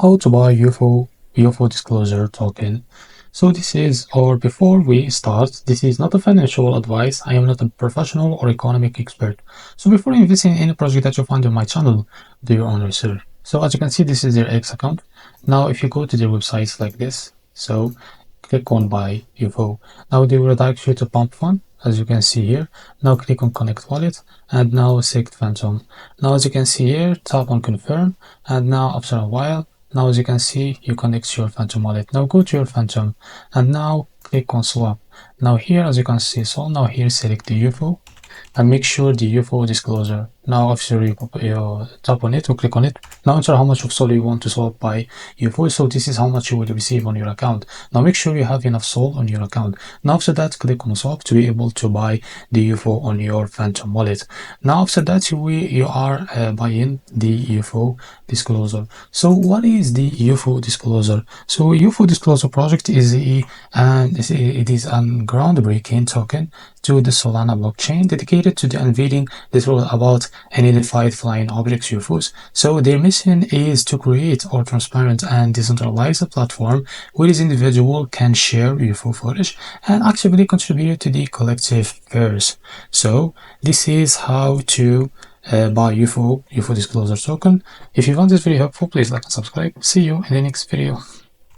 how to buy UFO disclosure token. So this is, or before we start, this is not a financial advice. I am not a professional or economic expert. So before investing in any project that you find on my channel, do your own research. So as you can see, this is their X account. Now, if you go to their websites like this, so click on buy UFO. Now they will redirect you to pump fund, as you can see here. Now click on connect wallet and now select phantom. Now as you can see here, tap on confirm, and now after a while, now as you can see, you connect your phantom wallet. Now go to your phantom and now click on swap. Now here as you can see, so now here select the UFO and make sure the UFO disclosure. Now after you tap on it or click on it, now enter how much of SOL you want to swap by UFO. So this is how much you will receive on your account. Now make sure you have enough SOL on your account. Now after that, click on swap to be able to buy the UFO on your phantom wallet. Now after that, you are buying the UFO disclosure. So what is the UFO disclosure? So UFO disclosure project is it is a groundbreaking token to the Solana blockchain dedicated to the unveiling the truth about unidentified flying objects UFOs. So their mission is to create a transparent and decentralized platform where each individual can share UFO footage and actively contribute to the collective affairs. So this is how to buy UFO disclosure token. If you found this video helpful, please like and subscribe. See you in the next video.